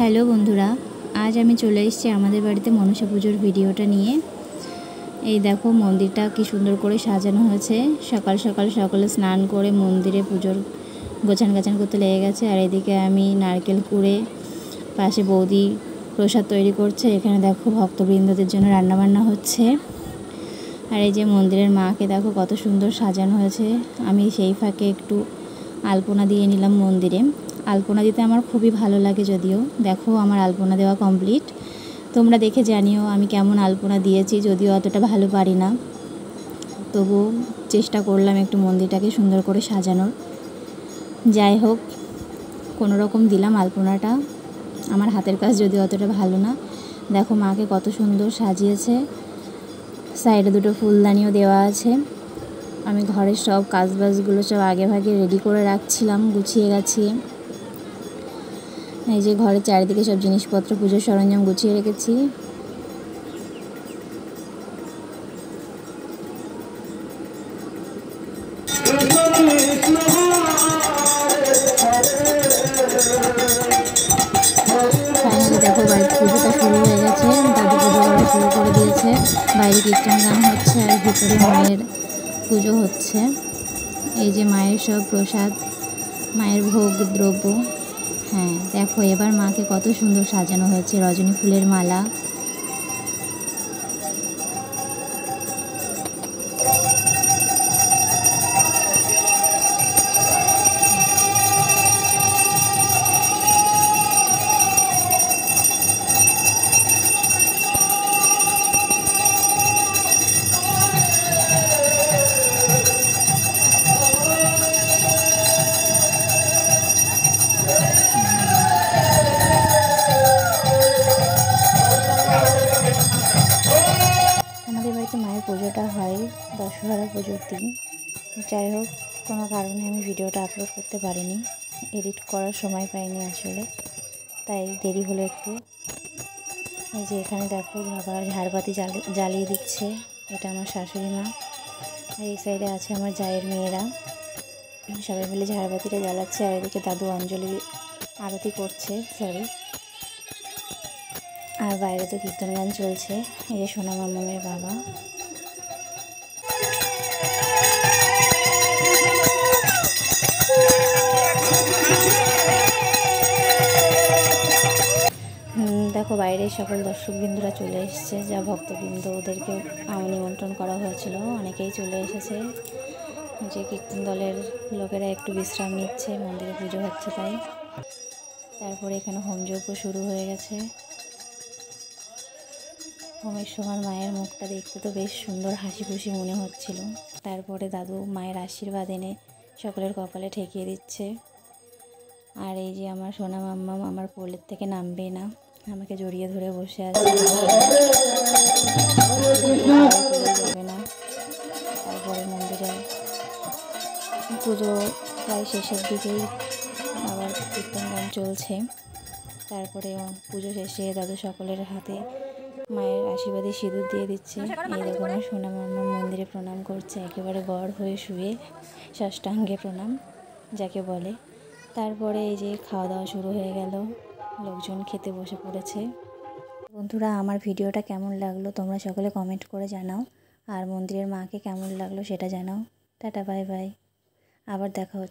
Hello বন্ধুরা, আজ আমি চলে এসেছি আমাদের বাড়িতে মনসা পুজোর ভিডিওটা নিয়ে। এই দেখো মন্দিরটা কি সুন্দর করে সাজানো হয়েছে। সকাল সকাল সকলে স্নান করে মন্দিরে পুজোর গোছান গাছান করতে লেগে গেছে। আর এদিকে আমি নারকেল কুড়ে পাশে বৌদি প্রসাদ তৈরি করছে। এখানে দেখো ভক্তবৃন্দদের জন্য রান্নাবান্না হচ্ছে। আর এই যে মন্দিরের মাকে দেখো কত সুন্দর সাজানো হয়েছে। আমি সেই ফাঁকে একটু আলপনা দিয়ে নিলাম মন্দিরে। আলপনা দিতে আমার খুবই ভালো লাগে। যদিও দেখো আমার আলপনা দেওয়া কমপ্লিট। তোমরা দেখে জানিও আমি কেমন আলপনা দিয়েছি। যদিও অতটা ভালো পারি না, তবু চেষ্টা করলাম একটু মন্দিরটাকে সুন্দর করে সাজানোর। যাই হোক, কোনো রকম দিলাম আলপনাটা। আমার হাতের কাজ যদিও অতটা ভালো না। দেখো মাকে কত সুন্দর সাজিয়েছে। সাইডে দুটো ফুলদানিও দেওয়া আছে। আমি ঘরের সব কাজবাজগুলো সব আগে ভাগে রেডি করে রাখছিলাম, গুছিয়ে গাছিয়ে। এই যে ঘরের চারিদিকে সব জিনিসপত্র পুজোর সরঞ্জাম গুছিয়ে রেখেছি। ফাইনালি দেখো বাড়ির পুজোটা শুরু হয়ে গেছে। দাদু পুজো করা শুরু করে দিয়েছে। বাইরে কীর্তন গান হচ্ছে আর ভিতরে মায়ের পুজো হচ্ছে। এই যে মায়ের সব প্রসাদ, মায়ের ভোগ দ্রব্য। হ্যাঁ দেখো এবার মাকে কত সুন্দর সাজানো হয়েছে, রজনী ফুলের মালা। আমাদের বাড়িতে মায়ের পুজোটা হয় দশহরা পুজোর দিন। যাই হোক, কোনো কারণে আমি ভিডিওটা আপলোড করতে পারিনি। এডিট করার সময় পাইনি আসলে, তাই দেরি হলো একটু। এই যে এখানে দেখো আবার ঝাড়বাতি জ্বালিয়ে দিচ্ছে। এটা আমার শাশুড়ি মা। এই সাইডে আছে আমার জায়ের মেয়েরা। সবাই মিলে ঝাড়বাতিটা জ্বালাচ্ছে। আর এদিকে দাদু অঞ্জলি আরতি করছে, সরি। আর বাইরে তো কীর্তন গান চলছে। এই যে সোনা মামামের বাবা। দেখো বাইরে সকল দর্শকবৃন্দরা চলে এসেছে, যা ভক্তবৃন্দ ওদেরকে নিমন্ত্রণ করা হয়েছিল, অনেকেই চলে এসেছে। যে কীর্তন দলের লোকেরা একটু বিশ্রাম নিচ্ছে, মন্দিরে পুজো হচ্ছে তাই। তারপরে এখানে হোমযজ্ঞ শুরু হয়ে গেছে। হোমের সময় মায়ের মুখটা দেখতে তো বেশ সুন্দর, হাসি খুশি মনে হচ্ছিল। তারপরে দাদু মায়ের আশীর্বাদ এনে সকলের কপালে ঠেকিয়ে দিচ্ছে। আর এই যে আমার সোনা মাম্মাম আমার কোলের থেকে নামবে না, আমাকে জড়িয়ে ধরে বসে আছে, যাবে না। তারপরে মন্দিরে পুজো প্রায় শেষের দিকেই, আবার কীর্তন গান চলছে। তারপরে পুজো শেষে দাদু সকলের হাতে মায়ের আশীর্বাদে সিঁদুর দিয়ে দিচ্ছে। এই দেখো আমার সোনা মাম্মা মন্দিরে প্রণাম করছে, একেবারে গড় হয়ে শুয়ে, ষষ্ঠাঙ্গে প্রণাম যাকে বলে। তারপরে এই যে খাওয়া দাওয়া শুরু হয়ে গেল, লোকজন খেতে বসে পড়েছে। বন্ধুরা, আমার ভিডিওটা কেমন লাগলো তোমরা সকলে কমেন্ট করে জানাও। আর মন্দিরের মাকে কেমন লাগলো সেটা জানাও। টাটা, বাই বাই, আবার দেখা হচ্ছে।